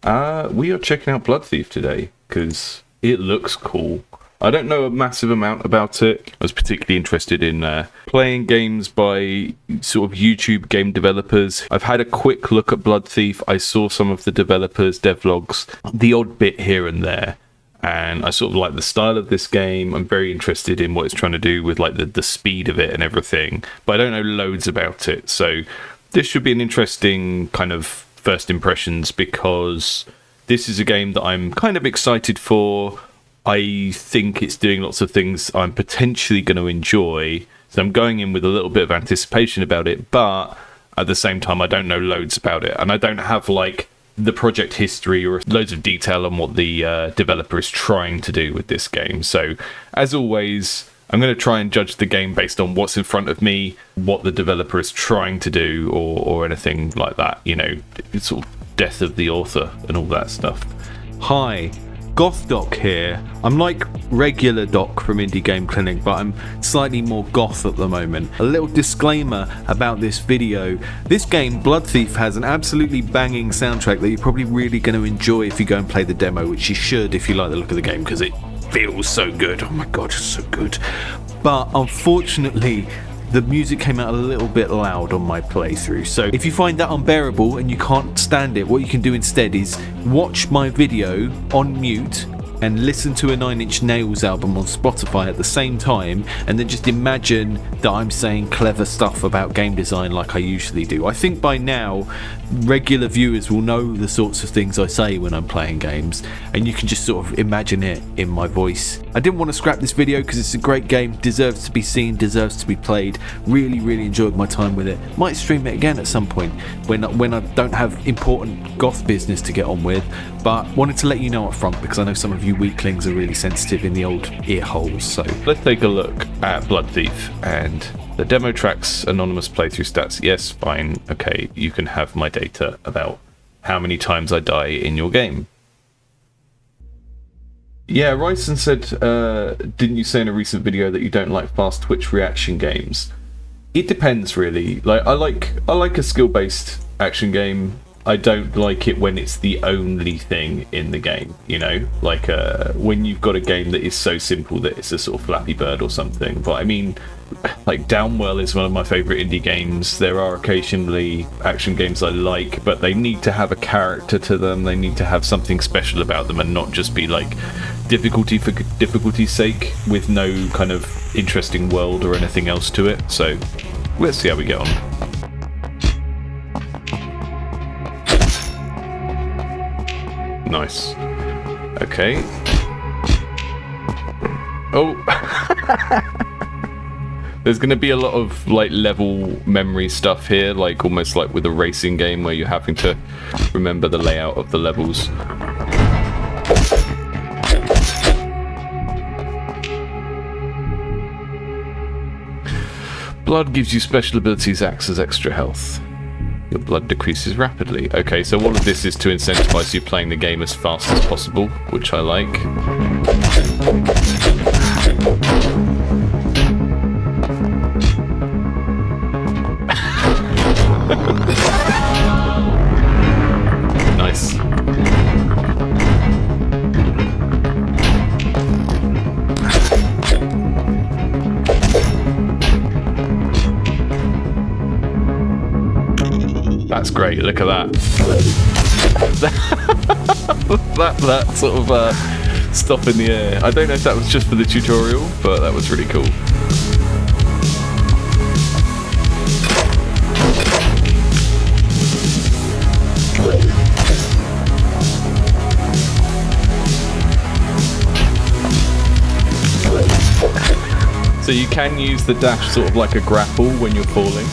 We are checking out Bloodthief today because it looks cool. I don't know a massive amount about it. I was particularly interested in playing games by sort of YouTube game developers. I've had a quick look at Bloodthief. I saw some of the developers' devlogs, the odd bit here and there. And I sort of like the style of this game. I'm very interested in what it's trying to do with like the speed of it and everything. But I don't know loads about it. So this should be an interesting kind of first impressions because this is a game that I'm kind of excited for. I think it's doing lots of things I'm potentially going to enjoy. So I'm going in with a little bit of anticipation about it, but at the same time, I don't know loads about it. And I don't have like the project history or loads of detail on what the developer is trying to do with this game. So as always, I'm going to try and judge the game based on what's in front of me, what the developer is trying to do or anything like that. You know, it's sort of death of the author and all that stuff. Hi. Goth Doc here. I'm like regular Doc from Indie Game Clinic, but I'm slightly more goth at the moment. A little disclaimer about this video. This game, Bloodthief, has an absolutely banging soundtrack that you're probably really going to enjoy if you go and play the demo, which you should if you like the look of the game, because it feels so good. Oh my god, it's so good. But unfortunately, the music came out a little bit loud on my playthrough, so if you find that unbearable and you can't stand it, what you can do instead is watch my video on mute and listen to a Nine Inch Nails album on Spotify at the same time, and then just imagine that I'm saying clever stuff about game design like I usually do. I think by now regular viewers will know the sorts of things I say when I'm playing games, and you can just sort of imagine it in my voice. I didn't want to scrap this video because it's a great game, deserves to be seen, deserves to be played. Really enjoyed my time with it. Might stream it again at some point when I don't have important goth business to get on with, but wanted to let you know up front because I know some of you weaklings are really sensitive in the old ear holes. So let's take a look at Bloodthief and the demo track's anonymous playthrough stats. Yes, fine, okay, you can have my data about how many times I die in your game. Yeah, Ryson said, didn't you say in a recent video that you don't like fast Twitch reaction games? It depends, really. Like, I like a skill-based action game. I don't like it when it's the only thing in the game, you know? Like, when you've got a game that is so simple that it's a sort of Flappy Bird or something. But, I mean, like, Downwell is one of my favourite indie games. There are occasionally action games I like, but they need to have a character to them. They need to have something special about them and not just be, like, difficulty for difficulty's sake with no kind of interesting world or anything else to it. So, let's see how we get on. Nice. Okay. Oh. There's going to be a lot of like level memory stuff here, like almost like with a racing game where you're having to remember the layout of the levels. Blood gives you special abilities, acts as extra health. Your blood decreases rapidly. Okay, so all of this is to incentivize you playing the game as fast as possible, which I like. Nice. That's great, look at that. that sort of stop in the air. I don't know if that was just for the tutorial, but that was really cool. So you can use the dash sort of like a grapple when you're falling.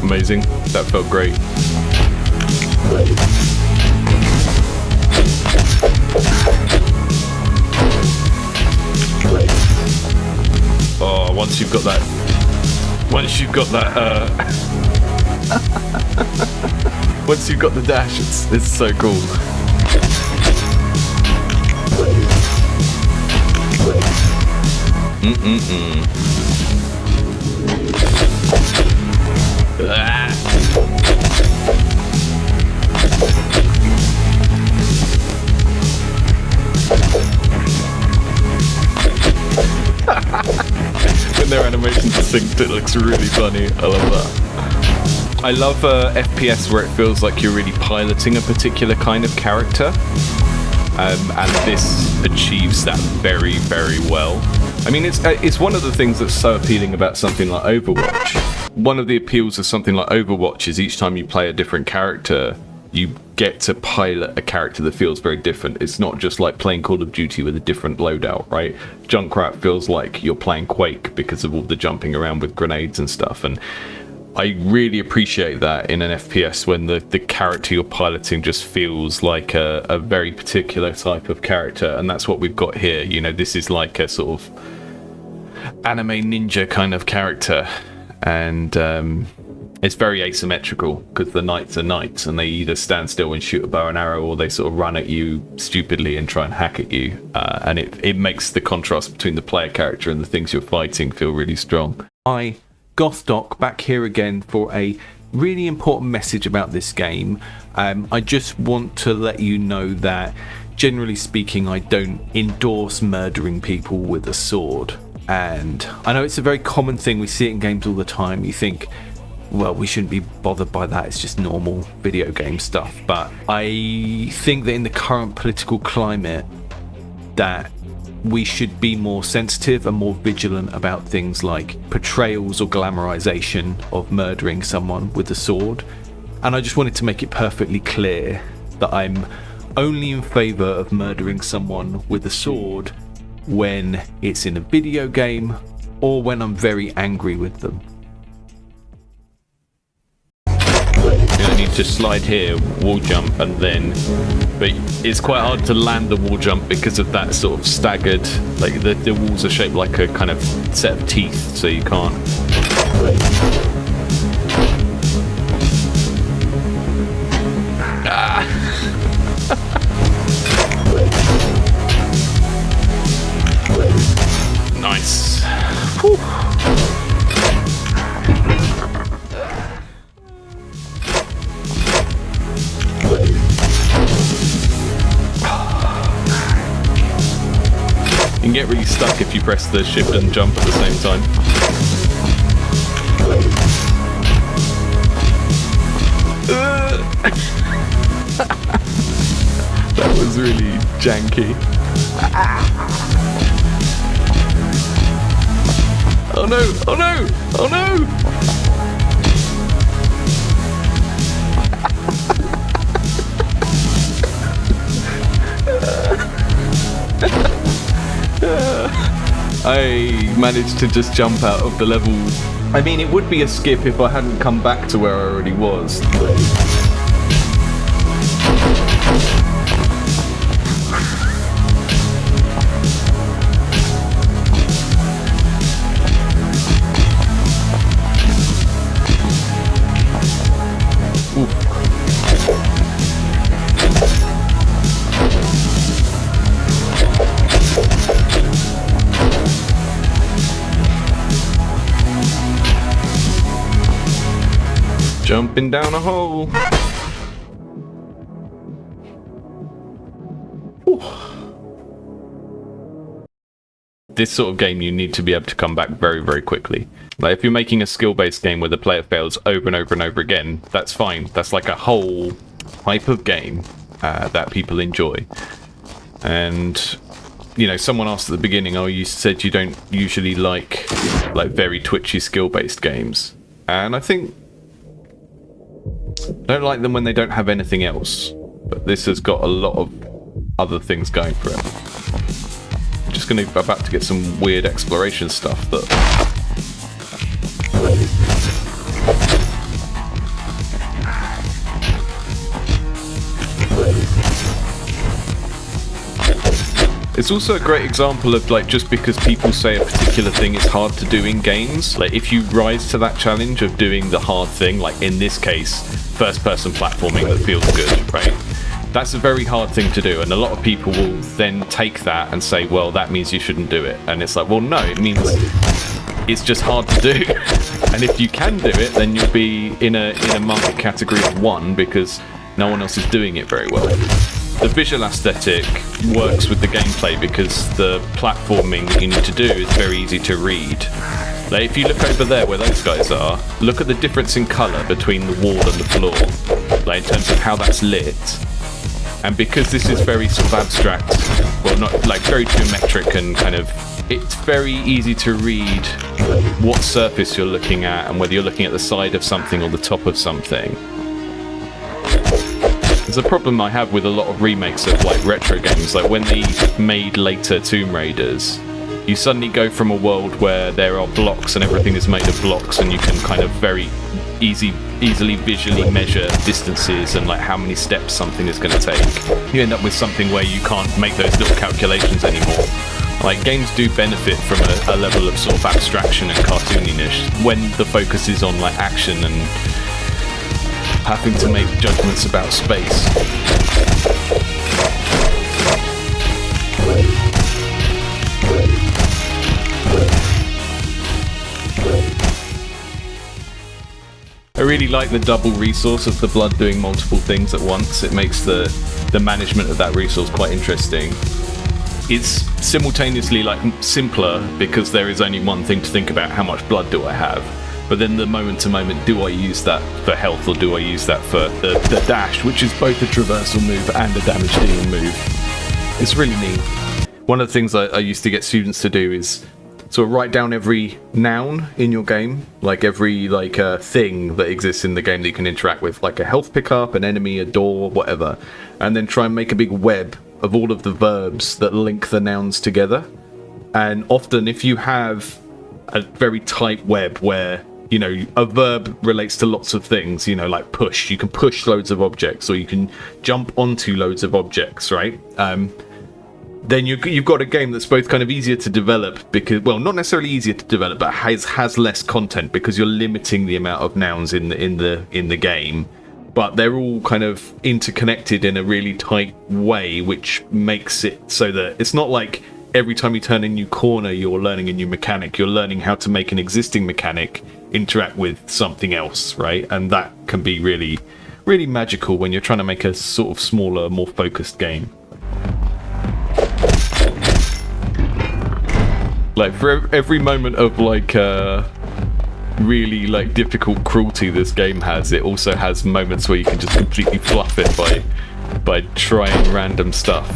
Amazing. That felt great. Oh, once you've got that once you've got the dash, it's so cool. When their animations are synced, it looks really funny. I love that. I love FPS where it feels like you're really piloting a particular kind of character. And this achieves that very, very well. I mean, it's one of the things that's so appealing about something like Overwatch. One of the appeals of something like Overwatch is each time you play a different character, you get to pilot a character that feels very different. It's not just like playing Call of Duty with a different loadout, right? Junkrat feels like you're playing Quake because of all the jumping around with grenades and stuff. And I really appreciate that in an FPS when the character you're piloting just feels like a very particular type of character, and that's what we've got here. You know, this is like a sort of anime ninja kind of character, and it's very asymmetrical because the knights are knights and they either stand still and shoot a bow and arrow, or they sort of run at you stupidly and try and hack at you, and it makes the contrast between the player character and the things you're fighting feel really strong. Gothic back here again for a really important message about this game. I just want to let you know that generally speaking, I don't endorse murdering people with a sword. And I know it's a very common thing, we see it in games all the time. You think, well, we shouldn't be bothered by that, it's just normal video game stuff. But I think that in the current political climate, that we should be more sensitive and more vigilant about things like portrayals or glamorization of murdering someone with a sword. And I just wanted to make it perfectly clear that I'm only in favor of murdering someone with a sword when it's in a video game or when I'm very angry with them. I need to slide here, wall jump, and then, but it's quite hard to land the wall jump because of that sort of staggered, like the walls are shaped like a kind of set of teeth, so you can't. Nice. Whew. You can get really stuck if you press the shift and jump at the same time. That was really janky. Oh no! Oh no! Oh no! I managed to just jump out of the level. I mean, it would be a skip if I hadn't come back to where I already was. Jumping down a hole. Whew. This sort of game, you need to be able to come back very, very quickly. Like if you're making a skill-based game where the player fails over and over and over again, that's fine. That's like a whole type of game that people enjoy. And you know, someone asked at the beginning, oh, you said you don't usually like very twitchy skill-based games. And I think I don't like them when they don't have anything else, but this has got a lot of other things going for it. I'm just about to get some weird exploration stuff that it's also a great example of just because people say a particular thing is hard to do in games, if you rise to that challenge of doing the hard thing, like in this case, first person platforming that feels good, right? That's a very hard thing to do, and a lot of people will then take that and say, well, that means you shouldn't do it. And it's like, well, no, it means it's just hard to do. And if you can do it, then you'll be in a market category of 1 because no one else is doing it very well. The visual aesthetic works with the gameplay because the platforming that you need to do is very easy to read. Like, if you look over there where those guys are, look at the difference in colour between the wall and the floor, like in terms of how that's lit. And because this is very sort of abstract, well, not like very geometric and kind of, it's very easy to read what surface you're looking at and whether you're looking at the side of something or the top of something. There's a problem I have with a lot of remakes of like retro games, like when they made later Tomb Raiders, you suddenly go from a world where there are blocks and everything is made of blocks and you can kind of very easily visually measure distances and like how many steps something is going to take. You end up with something where you can't make those little calculations anymore. Like, games do benefit from a level of sort of abstraction and cartooniness when the focus is on like action and having to make judgments about space. I really like the double resource of the blood doing multiple things at once. It makes the management of that resource quite interesting. It's simultaneously like simpler because there is only one thing to think about: how much blood do I have? But then the moment to moment, do I use that for health or do I use that for the dash, which is both a traversal move and a damage dealing move? It's really neat. One of the things I used to get students to do is sort of write down every noun in your game, like every thing that exists in the game that you can interact with, like a health pickup, an enemy, a door, whatever, and then try and make a big web of all of the verbs that link the nouns together. And often if you have a very tight web where, you know, a verb relates to lots of things, you know, like push, you can push loads of objects, or you can jump onto loads of objects, right? Then you've got a game that's both kind of easier to develop because, well, not necessarily easier to develop, but has less content because you're limiting the amount of nouns in the game. But they're all kind of interconnected in a really tight way, which makes it so that it's not like every time you turn a new corner, you're learning a new mechanic. You're learning how to make an existing mechanic interact with something else, right? And that can be really, really magical when you're trying to make a sort of smaller, more focused game. Like, for every moment of like really like difficult cruelty this game has, it also has moments where you can just completely fluff it by trying random stuff.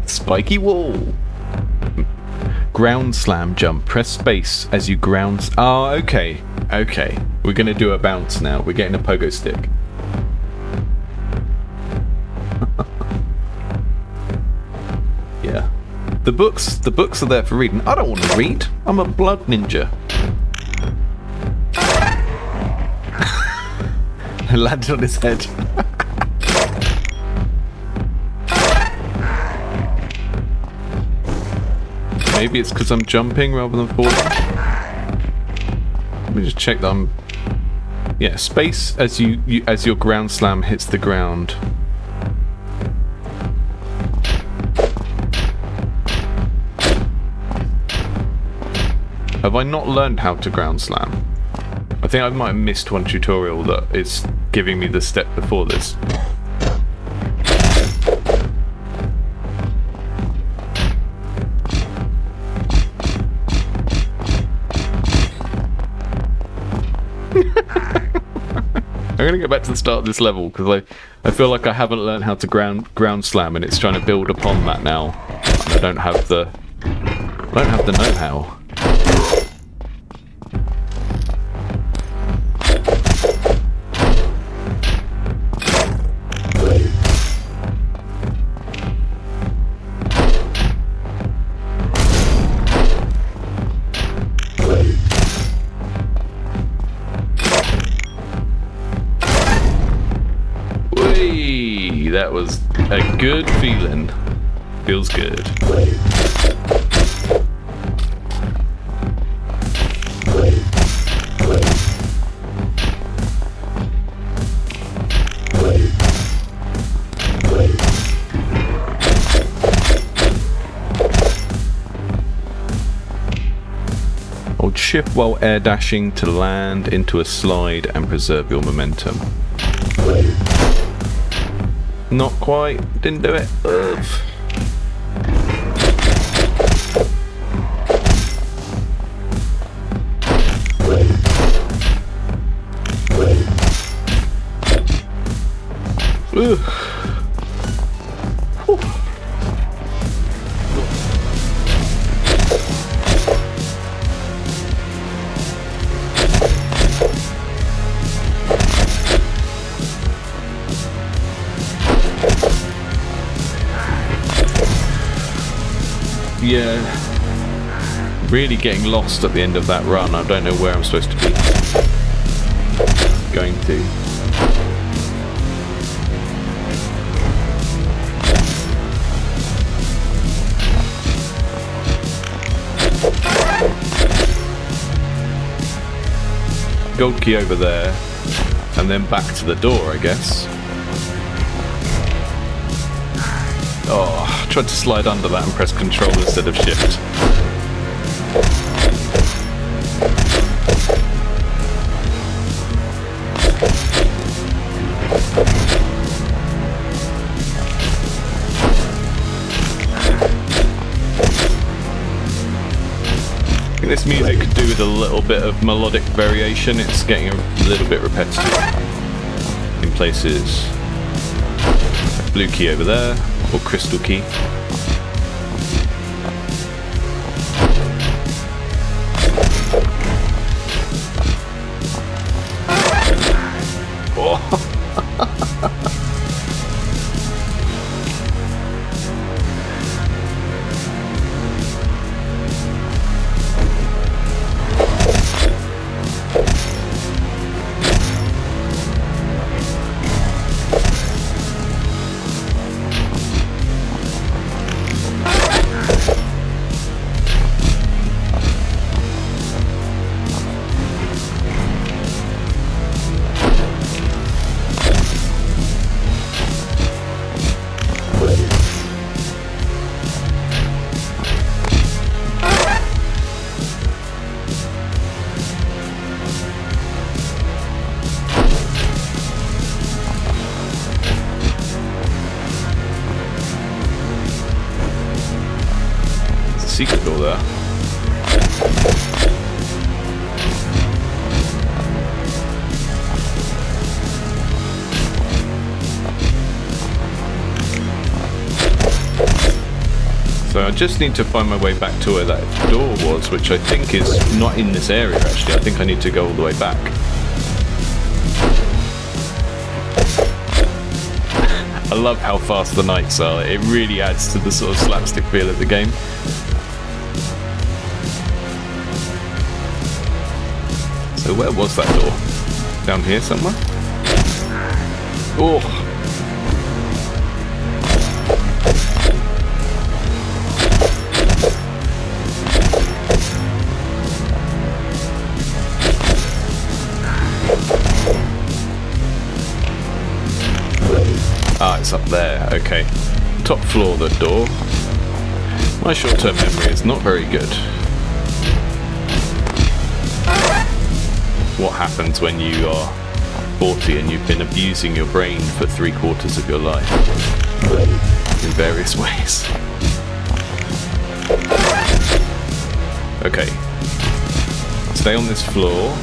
Spiky wall. Ground slam jump. Press space as you ground. Oh, okay. Okay. We're gonna do a bounce now. We're getting a pogo stick. Yeah. The books are there for reading. I don't want to read. I'm a blood ninja. I landed on his head. Maybe it's because I'm jumping rather than falling. Let me just check that I'm... Yeah, space as as your ground slam hits the ground. Have I not learned how to ground slam? I think I might have missed one tutorial that is giving me the step before this. I'm gonna go back to the start of this level because I feel like I haven't learned how to ground slam, and it's trying to build upon that now. And I don't have the know-how. That was a good feeling. Feels good. Hold shift while air dashing to land into a slide and preserve your momentum. Not quite. Didn't do it. Ugh. Ugh. Yeah, really getting lost at the end of that run. I don't know where I'm supposed to be going to. Gold key over there, and then back to the door, I guess. Oh, I tried to slide under that and press control instead of shift. I think this music could do with a little bit of melodic variation. It's getting a little bit repetitive in places. Blue key over there. Or crystal key. Oh. Secret door there. So I just need to find my way back to where that door was, which I think is not in this area actually. I think I need to go all the way back. I love how fast the nights are. It really adds to the sort of slapstick feel of the game. So where was that door? Down here somewhere? Oh! Ah, it's up there. Okay. Top floor, the door. My short-term memory is not very good. What happens when you are 40 and you've been abusing your brain for 3/4 of your life in various ways. Okay, stay on this floor.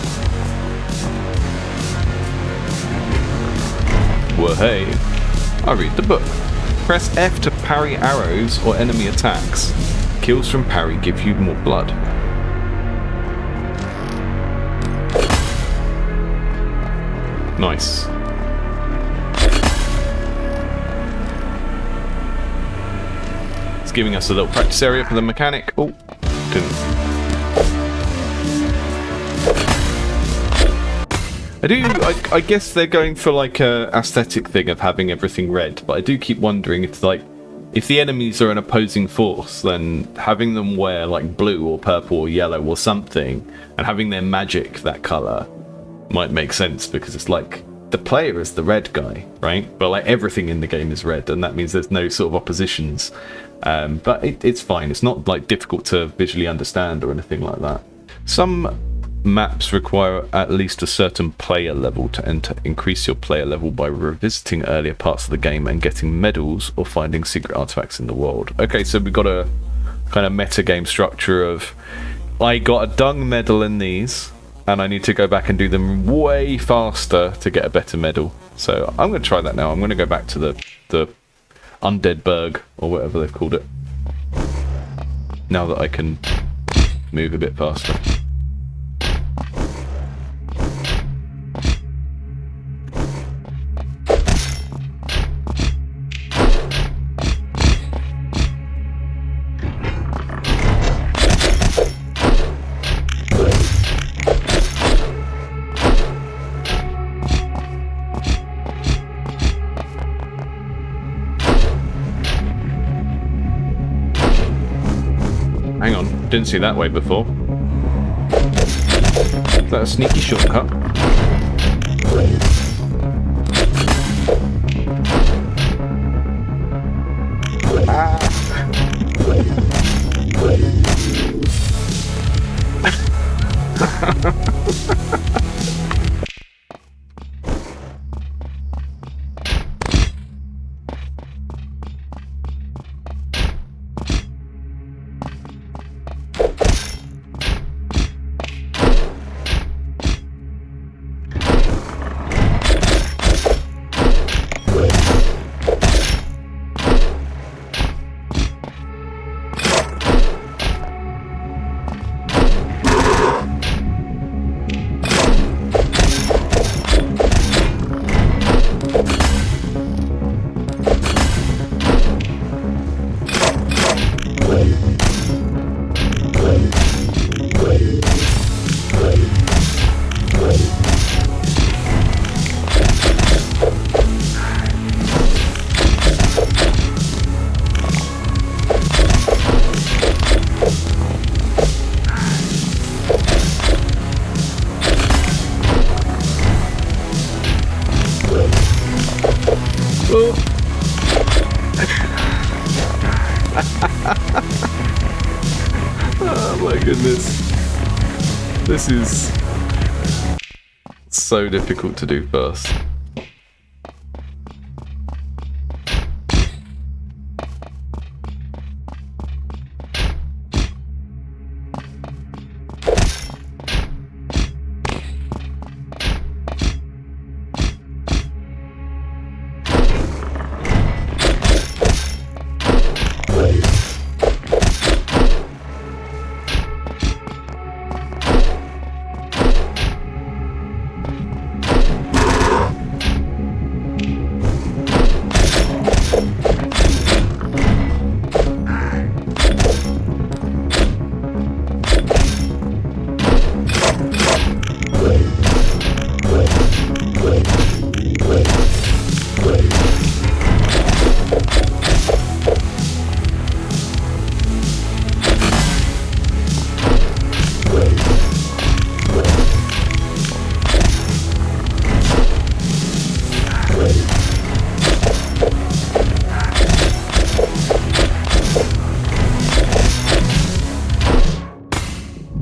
Well, hey, I read the book. Press F to parry arrows or enemy attacks. Kills from parry give you more blood. Nice. It's giving us a little practice area for the mechanic. Oh, didn't. I do. I guess they're going for like a aesthetic thing of having everything red, but I do keep wondering if like if the enemies are an opposing force, then having them wear like blue or purple or yellow or something, and having their magic that color might make sense because it's like the player is the red guy, right? But like everything in the game is red, and that means there's no sort of oppositions. But it's fine. It's not like difficult to visually understand or anything like that. Some maps require at least a certain player level to enter. Increase your player level by revisiting earlier parts of the game and getting medals or finding secret artifacts in the world. Okay, so we've got a kind of meta game structure of I got a dung medal in these and I need to go back and do them way faster to get a better medal. So I'm going to try that now. I'm going to go back to the Undead Berg or whatever they've called it now that I can move a bit faster. Hang on, didn't see that way before. Is that a sneaky shortcut? Oh my goodness. This is so difficult to do first.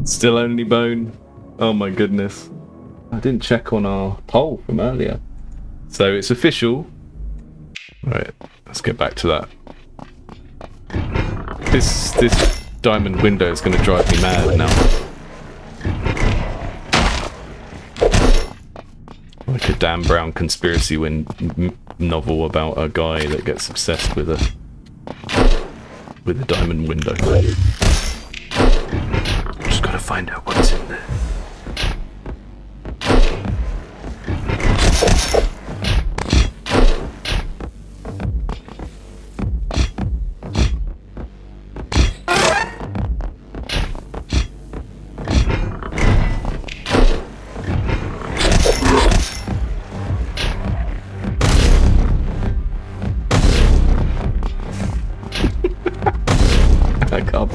Still only bone. Oh my goodness. I didn't check on our poll from earlier. So it's official. Right, let's get back to that. This diamond window is going to drive me mad now. Like a Dan Brown conspiracy novel about a guy that gets obsessed with a diamond window. Just gotta find out what's in there.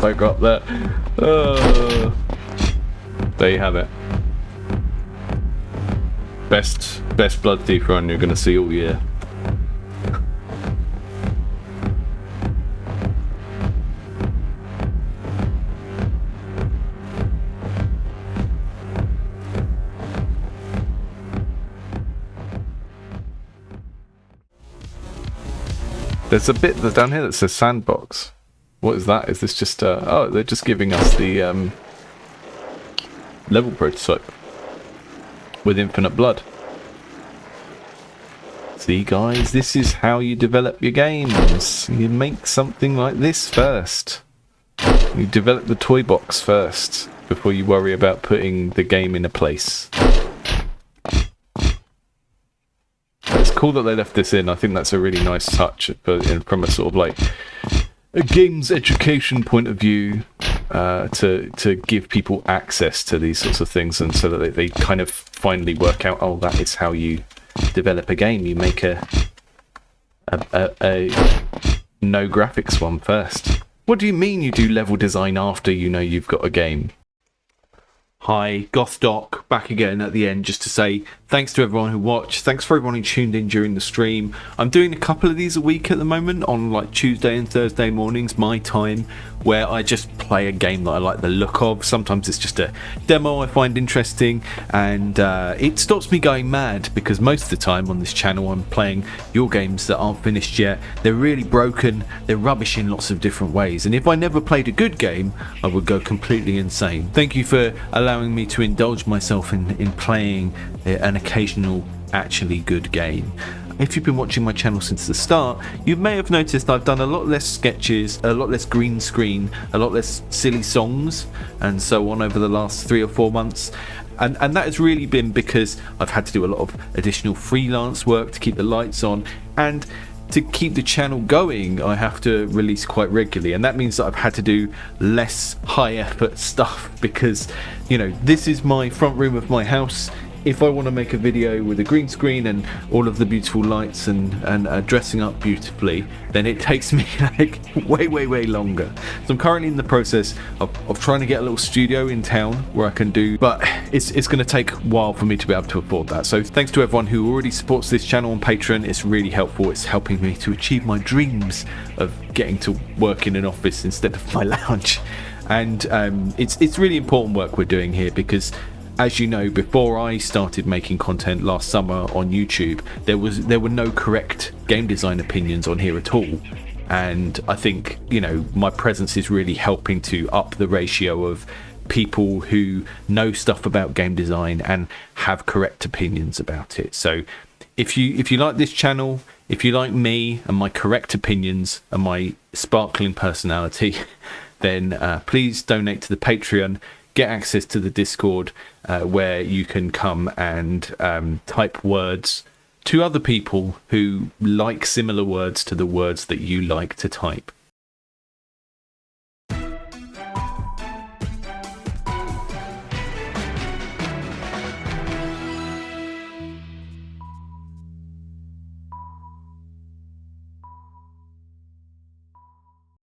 I got that. There you have it. Best Bloodthief run you're gonna see all year. There's a bit down here that says Sandbox. What is that? Is this just oh, they're just giving us the level prototype with infinite blood. See guys, this is how you develop your games. You make something like this first. You develop the toy box first before you worry about putting the game in a place. It's cool that they left this in. I think that's a really nice touch from a sort of like a games education point of view, to give people access to these sorts of things, and so that they kind of finally work out, oh, that is how you develop a game. You make a no graphics one first. What do you mean you do level design after you know you've got a game? Hi, GothDoc, back again at the end just to say thanks to everyone who watched, thanks for everyone who tuned in during the stream. I'm doing a couple of these a week at the moment on like Tuesday and Thursday mornings, my time, where I just play a game that I like the look of. Sometimes it's just a demo I find interesting, and it stops me going mad, because most of the time on this channel I'm playing your games that aren't finished yet. They're really broken, they're rubbish in lots of different ways, and if I never played a good game I would go completely insane. Thank you for allowing me to indulge myself in playing an occasional actually good game. If you've been watching my channel since the start, you may have noticed I've done a lot less sketches, a lot less green screen, a lot less silly songs and so on over the last 3 or 4 months. And that has really been because I've had to do a lot of additional freelance work to keep the lights on, and to keep the channel going I have to release quite regularly, and that means that I've had to do less high effort stuff, because, you know, this is my front room of my house. If I want to make a video with a green screen and all of the beautiful lights and dressing up beautifully, then it takes me like way longer. So I'm currently in the process of trying to get a little studio in town where I can do, but it's going to take a while for me to be able to afford that. So thanks to everyone who already supports this channel on Patreon. It's really helpful. It's helping me to achieve my dreams of getting to work in an office instead of my lounge. And it's really important work we're doing here, because as you know, before I started making content last summer on YouTube, there were no correct game design opinions on here at all. And I think, you know, my presence is really helping to up the ratio of people who know stuff about game design and have correct opinions about it. So if you like this channel, if you like me and my correct opinions and my sparkling personality, then please donate to the Patreon. Get access to the Discord, where you can come and type words to other people who like similar words to the words that you like to type.